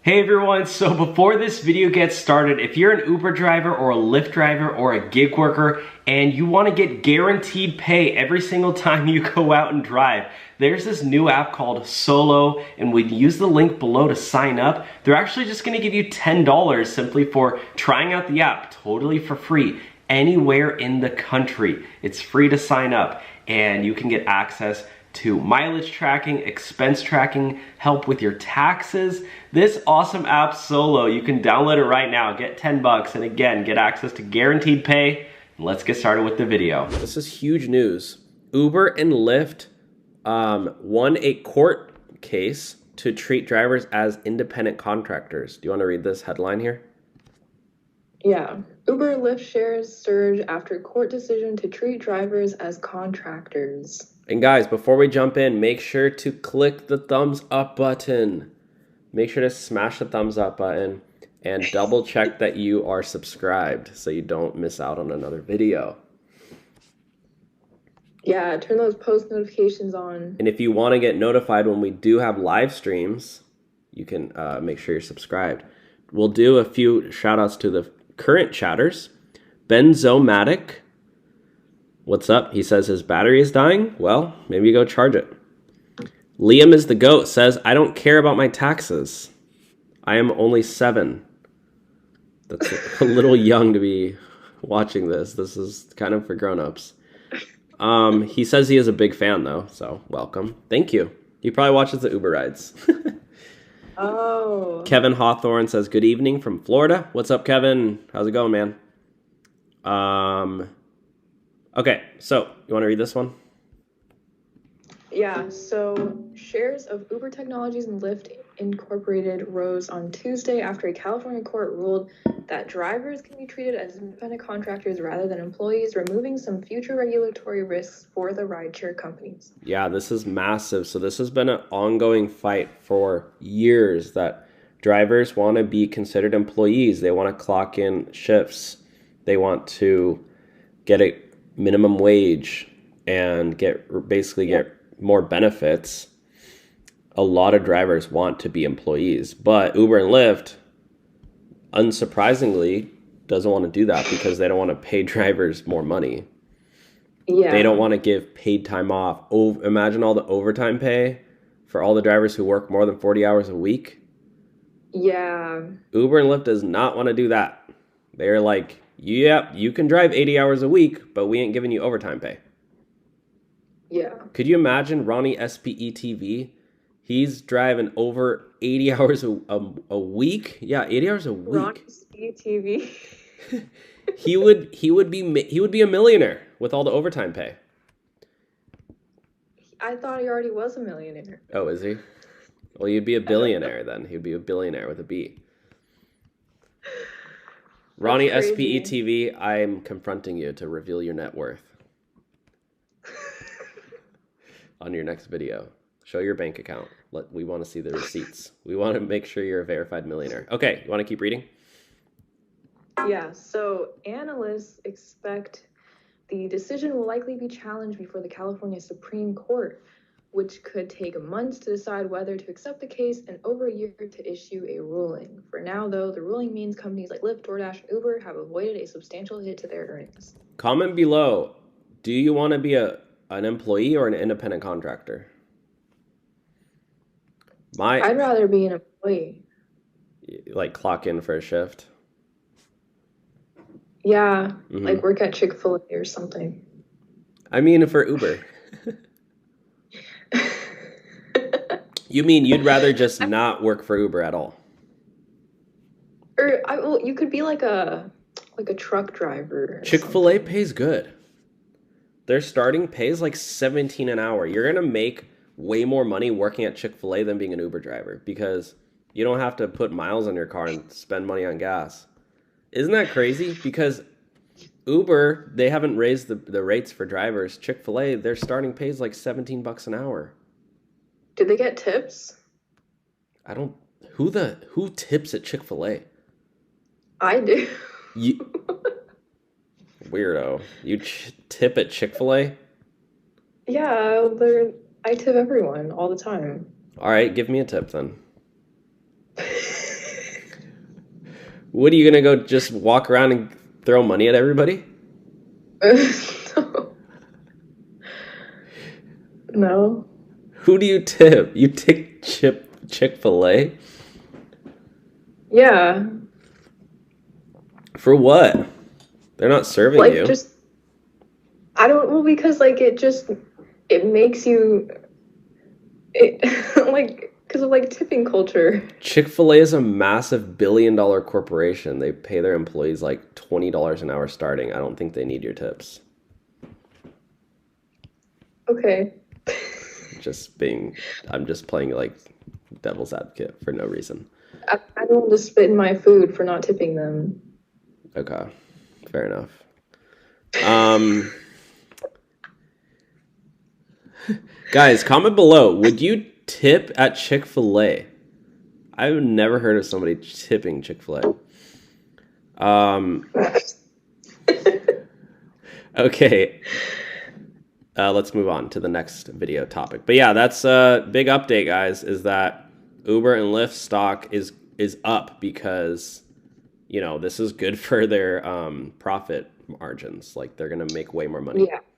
Hey everyone, so before this video gets started, if you're an Uber driver or a Lyft driver or a gig worker and you want to get guaranteed pay every single time you go out and drive, there's this new app called Solo, and when you use the link below to sign up, they're actually just going to give you $10 simply for trying out the app totally for free anywhere in the country. It's free to sign up and you can get access to mileage tracking, expense tracking, help with your taxes. This awesome app Solo, you can download it right now, get 10 bucks, and again, get access to guaranteed pay. Let's get started with the video. This is huge news. Uber and Lyft won a court case to treat drivers as independent contractors. Do you want to read this headline here? Yeah. Uber Lyft shares surge after court decision to treat drivers as contractors. And guys, before we jump in, make sure to click the thumbs up button. Make sure to smash the thumbs up button and double check that you are subscribed so you don't miss out on another video. Yeah, turn those post notifications on. And if you want to get notified when we do have live streams, you can make sure you're subscribed. We'll do a few shout outs to the current chatters. Benzomatic. What's up? He says his battery is dying. Well, maybe you go charge it. Liam is the GOAT says, I don't care about my taxes. I am only 7. That's a little young to be watching this. This is kind of for grown-ups. He says he is a big fan though, so welcome. Thank you. He probably watches the Uber rides. Oh. Kevin Hawthorne says, good evening from Florida. What's up, Kevin? How's it going, man? Okay, so you want to read this one? Yeah, so shares of Uber Technologies and Lyft Incorporated rose on Tuesday after a California court ruled that drivers can be treated as independent contractors rather than employees, removing some future regulatory risks for the rideshare companies. Yeah, this is massive. So this has been an ongoing fight for years that drivers want to be considered employees. They want to clock in shifts. They want to get a minimum wage and get more benefits. A lot of drivers want to be employees, but Uber and Lyft, unsurprisingly, doesn't want to do that because they don't want to pay drivers more money. Yeah. They don't want to give paid time off. Oh, imagine all the overtime pay for all the drivers who work more than 40 hours a week. Yeah. Uber and Lyft does not want to do that. They're like, yep, you can drive 80 hours a week, but we ain't giving you overtime pay. Yeah. Could you imagine Ronnie SPE Tv? He's driving over 80 hours a week. Yeah, 80 hours a week. Ronnie SPE TV. he would be a millionaire with all the overtime pay. I thought he already was a millionaire. Oh, is he? Well, you'd be a billionaire then. He'd be a billionaire with a B. Ronnie SPE TV, I'm confronting you to reveal your net worth on your next video. Show your bank account. We want to see the receipts. We want to make sure you're a verified millionaire. Okay, you want to keep reading? Yeah, so analysts expect the decision will likely be challenged before the California Supreme Court, which could take months to decide whether to accept the case and over a year to issue a ruling. For now, though, the ruling means companies like Lyft, DoorDash, and Uber have avoided a substantial hit to their earnings. Comment below. Do you want to be an employee or an independent contractor? I'd rather be an employee. Like clock in for a shift? Yeah, like work at Chick-fil-A or something. I mean, for Uber. You mean you'd rather just not work for Uber at all? Or you could be like a truck driver. Chick-fil-A pays good. Their starting pay is like $17 an hour. You're gonna make way more money working at Chick-fil-A than being an Uber driver because you don't have to put miles on your car and spend money on gas. Isn't that crazy? Because Uber, they haven't raised the rates for drivers. Chick-fil-A, their starting pay is like $17 an hour. Did they get tips? Who tips at Chick-fil-A? I do. Weirdo. You tip at Chick-fil-A? Yeah, I tip everyone all the time. All right, give me a tip then. What are you gonna go just walk around and throw money at everybody? No. Who do you tip? You tip Chick-fil-A? Yeah. For what? They're not serving Like, you. just, I don't, well, because, like, it makes you, like, because of, like, tipping culture. Chick-fil-A is a massive billion-dollar corporation. They pay their employees like $20 an hour starting. I don't think they need your tips. Okay. I'm just playing like devil's advocate for no reason. I don't want to spit in my food for not tipping them. Okay, fair enough. Guys, comment below. Would you tip at Chick-fil-A? I've never heard of somebody tipping Chick-fil-A. Okay. Let's move on to the next video topic. But yeah, that's a big update, guys, is that Uber and Lyft stock is up because, you know, this is good for their profit margins. Like, they're going to make way more money. Yeah.